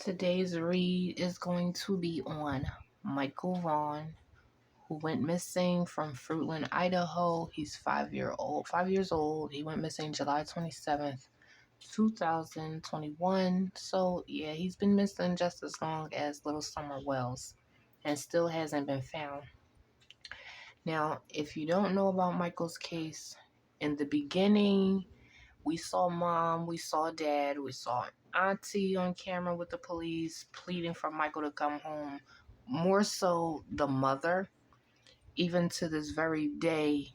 Today's read is going to be on Micheal Vaughan, who went missing from Fruitland, Idaho. He's 5 years old. He went missing July 27th, 2021. So yeah, he's been missing just as long as little Summer Wells and still hasn't been found. Now, if you don't know about Michael's case, in the beginning, we saw mom, we saw dad, we saw auntie on camera with the police pleading for Michael to come home. More so the mother, even to this very day,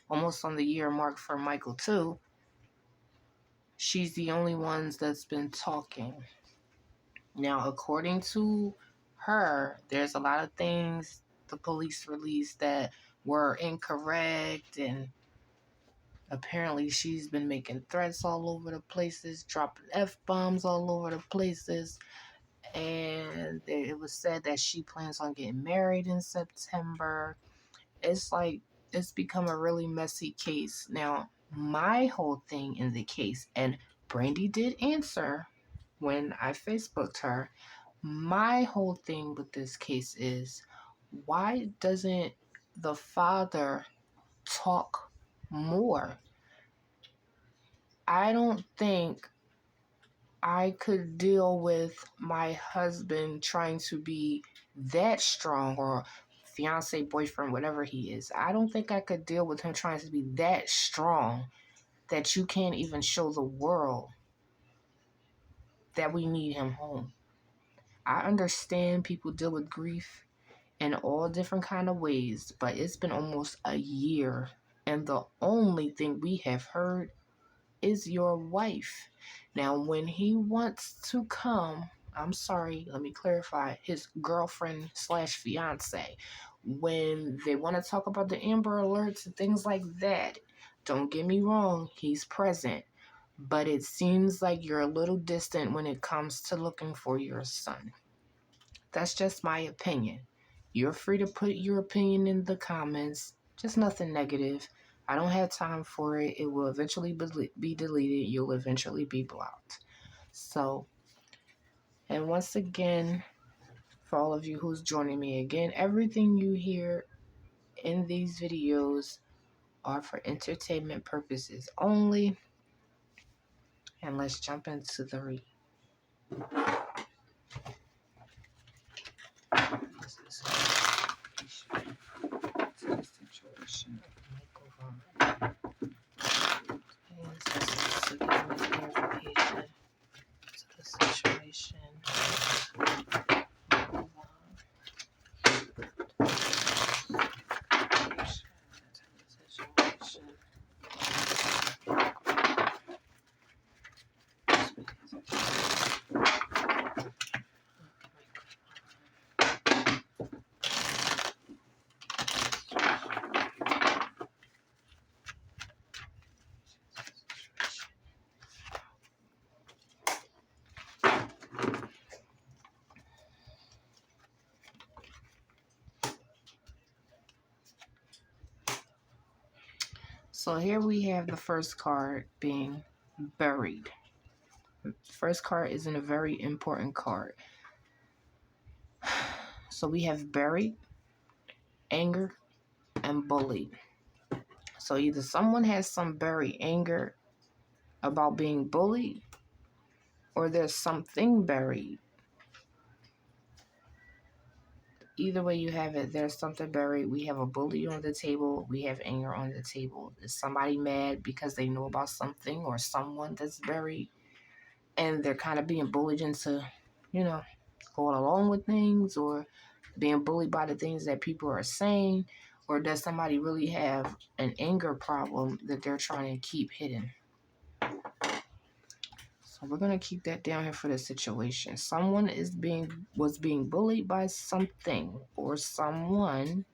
almost on the year mark for Michael too, she's the only one that's been talking. Now, according to her, there's a lot of things the police released that were incorrect, and apparently she's been making threats all over the places, dropping F-bombs all over the places, and it was said that she plans on getting married in September. It's become a really messy case. Now, my whole thing in the case, and Brandy did answer when I Facebooked her, my whole thing with this case is, why doesn't the father talk more? I don't think I could deal with my husband trying to be that strong, or fiance, boyfriend, whatever he is. I don't think I could deal with him trying to be that strong that you can't even show the world that we need him home. I understand people deal with grief in all different kind of ways, but it's been almost a year, and the only thing we have heard is your wife. Now, when he wants to come, I'm sorry, let me clarify, his girlfriend slash fiance, when they want to talk about the Amber Alerts and things like that, don't get me wrong, he's present. But it seems like you're a little distant when it comes to looking for your son. That's just my opinion. You're free to put your opinion in the comments, just nothing negative. I don't have time for it. It will eventually be deleted. You'll eventually be blocked. So, and once again, for all of you who's joining me again, everything you hear in these videos are for entertainment purposes only. And let's jump into the read. This is the situation of Micheal Vaughan. And this is to give me clarification to the situation. So here we have the first card being buried. The first card isn't a very important card. So we have buried, anger, and bullied. So either someone has some buried anger about being bullied, or there's something buried. Either way you have it, there's something buried. We have a bully on the table. We have anger on the table. Is somebody mad because they know about something or someone that's buried, and they're kind of being bullied into, going along with things, or being bullied by the things that people are saying? Or does somebody really have an anger problem that they're trying to keep hidden? So we're going to keep that down here for the situation. Someone was being bullied by something or someone,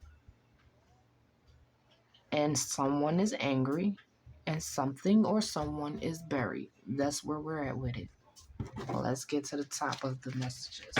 and someone is angry, and something or someone is buried. That's where we're at with it. Well, let's get to the top of the messages.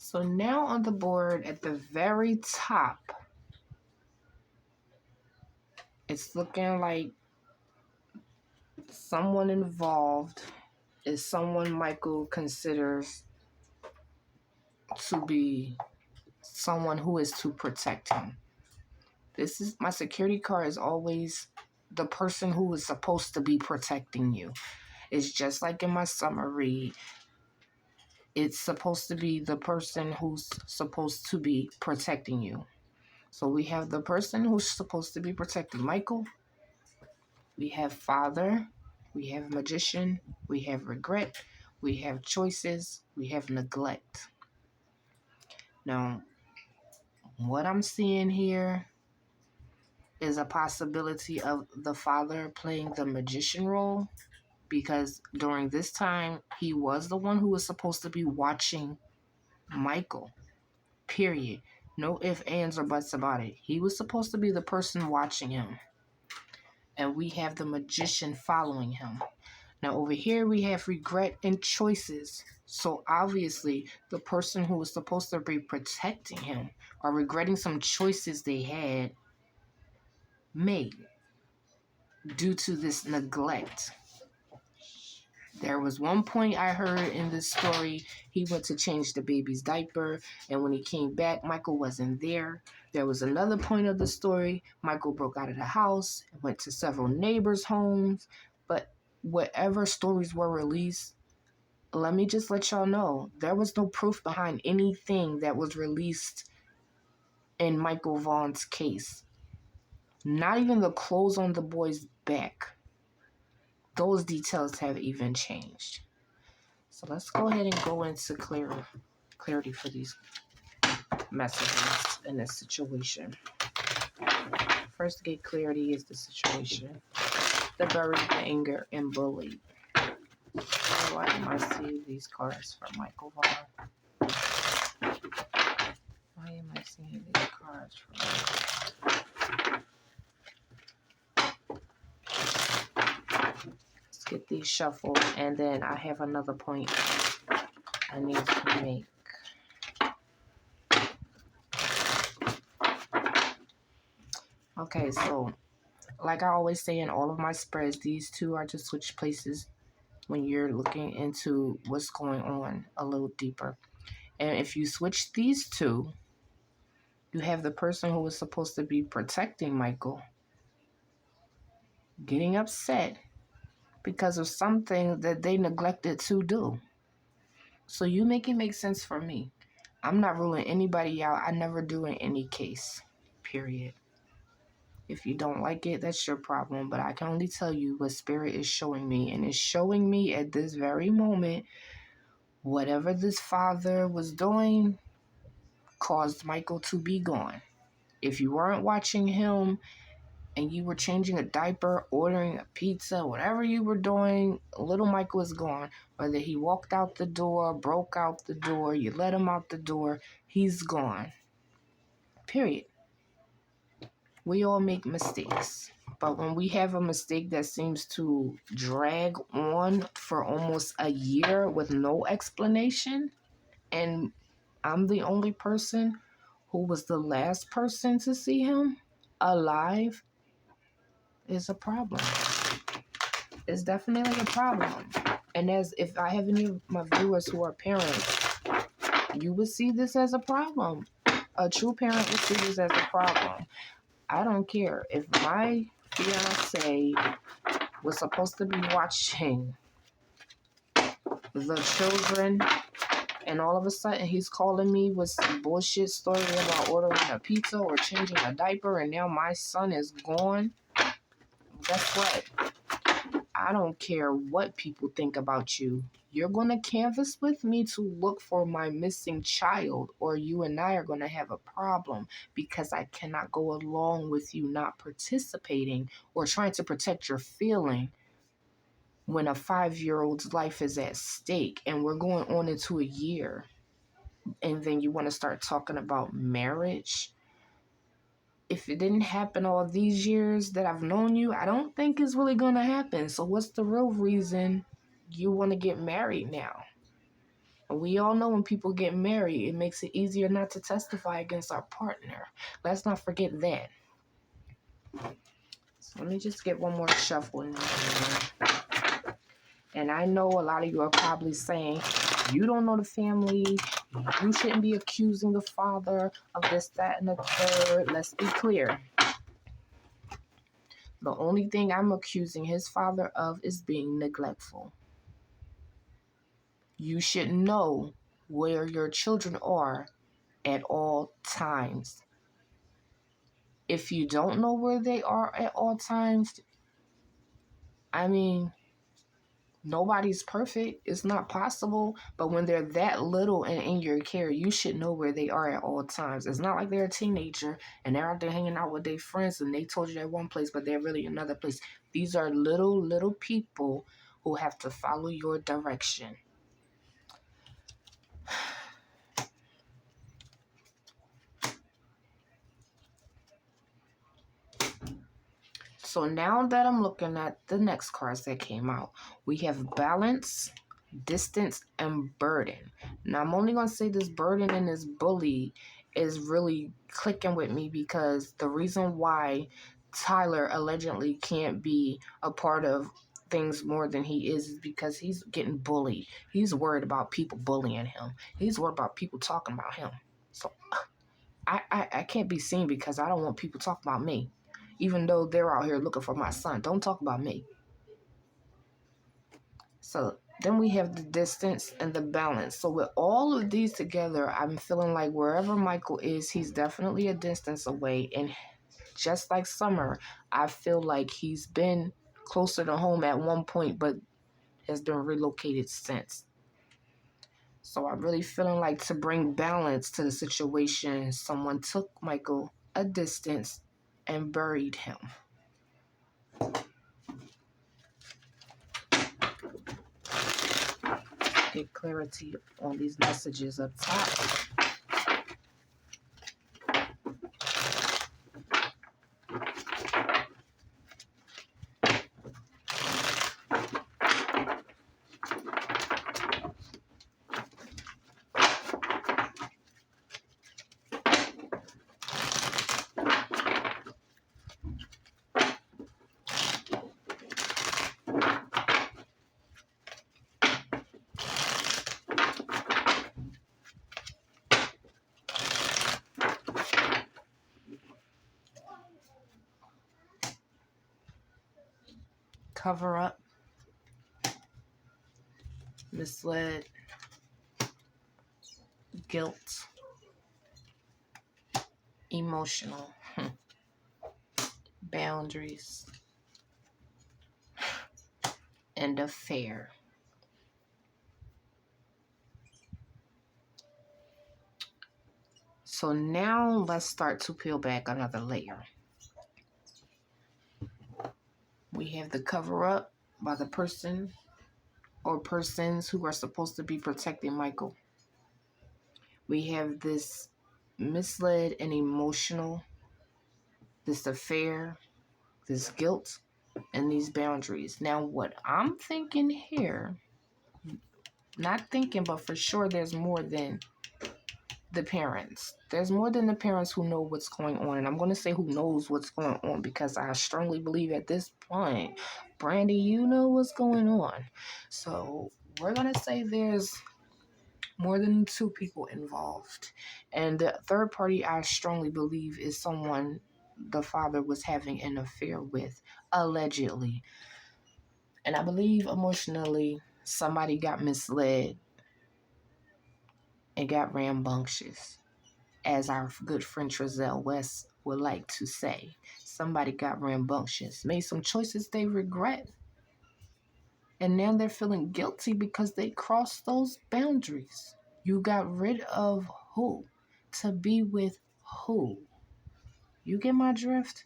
So now on the board at the very top, it's looking like someone involved is someone Michael considers to be someone who is to protect him. This is my security card is always the person who is supposed to be protecting you. It's just like in my summary. It's supposed to be the person who's supposed to be protecting you. So we have the person who's supposed to be protecting Michael. We have father. We have magician. We have regret. We have choices. We have neglect. Now, what I'm seeing here is a possibility of the father playing the magician role, because during this time, he was the one who was supposed to be watching Michael, period. No ifs, ands, or buts about it. He was supposed to be the person watching him. And we have the magician following him. Now over here we have regret and choices. So obviously the person who was supposed to be protecting him are regretting some choices they had made due to this neglect. There was one point I heard in this story, he went to change the baby's diaper, and when he came back, Michael wasn't there. There was another point of the story, Michael broke out of the house, went to several neighbors' homes, but whatever stories were released, let me just let y'all know, there was no proof behind anything that was released in Micheal Vaughan's case. Not even the clothes on the boy's back. Those details have even changed. So let's go ahead and go into clarity for these messages in this situation. First to get clarity is the situation. The buried anger and bullied. Why am I seeing these cards for Micheal Vaughan? Why am I seeing these cards for Micheal? Let's get these shuffled, and then I have another point I need to make. Okay, so like I always say in all of my spreads, these two are to switch places when you're looking into what's going on a little deeper. And if you switch these two, you have the person who was supposed to be protecting Michael getting upset because of something that they neglected to do. So you make it make sense for me. I'm not ruling anybody out. I never do in any case, period. If you don't like it, that's your problem. But I can only tell you what Spirit is showing me. And it's showing me at this very moment, whatever this father was doing caused Michael to be gone. If you weren't watching him and you were changing a diaper, ordering a pizza, whatever you were doing, little Michael is gone. Whether he walked out the door, broke out the door, you let him out the door, he's gone. Period. We all make mistakes. But when we have a mistake that seems to drag on for almost a year with no explanation, and I'm the only person who was the last person to see him alive, is a problem. It's definitely a problem. And as if I have any of my viewers who are parents, you would see this as a problem. A true parent would see this as a problem. I don't care if my fiance was supposed to be watching the children, and all of a sudden he's calling me with some bullshit story about ordering a pizza or changing a diaper, and now my son is gone. Guess what? I don't care what people think about you. You're going to canvas with me to look for my missing child, or you and I are going to have a problem, because I cannot go along with you not participating or trying to protect your feeling when a 5-year-old's life is at stake and we're going on into a year. And then you want to start talking about marriage. If it didn't happen all these years that I've known you, I don't think it's really going to happen. So what's the real reason you want to get married now? We all know when people get married, it makes it easier not to testify against our partner. Let's not forget that. So let me just get one more shuffle in there. And I know a lot of you are probably saying, you don't know the family. You shouldn't be accusing the father of this, that, and the third. Let's be clear. The only thing I'm accusing his father of is being neglectful. You should know where your children are at all times. If you don't know where they are at all times, I mean, nobody's perfect. It's not possible. But when they're that little and in your care, you should know where they are at all times. It's not like they're a teenager and they're out there hanging out with their friends and they told you they're one place, but they're really another place. These are little people who have to follow your direction. So now that I'm looking at the next cards that came out, we have balance, distance, and burden. Now I'm only going to say this burden and this bully is really clicking with me because the reason why Tyler allegedly can't be a part of things more than he is because he's getting bullied. He's worried about people bullying him. He's worried about people talking about him. So I can't be seen because I don't want people talking about me. Even though they're out here looking for my son. Don't talk about me. So then we have the distance and the balance. So with all of these together, I'm feeling like wherever Michael is, he's definitely a distance away. And just like Summer, I feel like he's been closer to home at one point, but has been relocated since. So I'm really feeling like to bring balance to the situation, someone took Michael a distance and buried him. Get clarity on these messages up top. Cover up, misled, guilt, emotional, boundaries, and affair. So now let's start to peel back another layer. We have the cover up by the person or persons who are supposed to be protecting Michael. We have this misled and emotional, this affair, this guilt, and these boundaries. Now, what I'm thinking here, not thinking, but for sure, there's more than the parents. There's more than the parents who know what's going on. And I'm going to say who knows what's going on because I strongly believe at this point, Brandy, you know what's going on. So we're going to say there's more than two people involved. And the third party, I strongly believe, is someone the father was having an affair with, allegedly. And I believe emotionally, somebody got misled and got rambunctious. As our good friend Trezell West would like to say, somebody got rambunctious, made some choices they regret. And now they're feeling guilty because they crossed those boundaries. You got rid of who to be with who? You get my drift?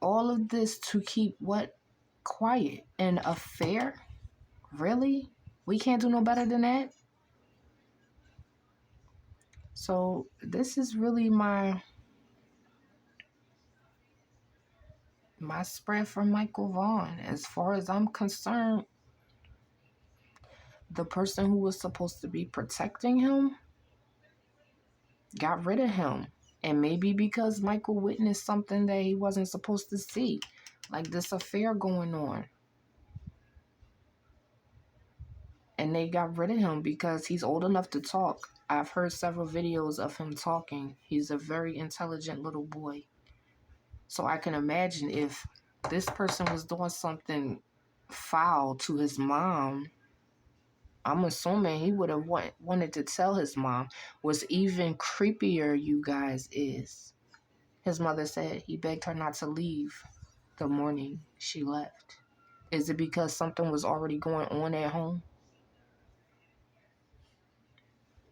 All of this to keep what? Quiet. An affair? Really? We can't do no better than that? So this is really my spread for Micheal Vaughan. As far as I'm concerned, the person who was supposed to be protecting him got rid of him. And maybe because Michael witnessed something that he wasn't supposed to see, like this affair going on. And they got rid of him because he's old enough to talk. I've heard several videos of him talking. He's a very intelligent little boy. So I can imagine if this person was doing something foul to his mom, I'm assuming he would have wanted to tell his mom. What's even creepier, you guys, is his mother said he begged her not to leave the morning she left. Is it because something was already going on at home?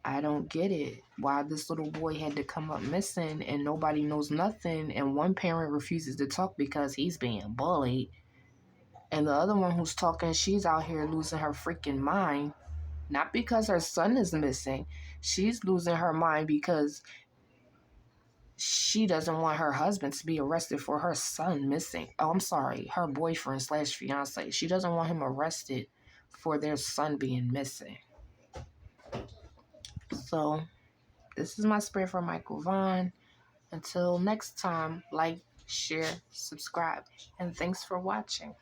I don't get it. Why this little boy had to come up missing and nobody knows nothing, and one parent refuses to talk because he's being bullied, and the other one who's talking, she's out here losing her freaking mind. Not because her son is missing. She's losing her mind because she doesn't want her husband to be arrested for her son missing. Oh, I'm sorry, her boyfriend slash fiance. She doesn't want him arrested for their son being missing. So this is my spirit for Micheal Vaughan. Until next time, like, share, subscribe, and thanks for watching.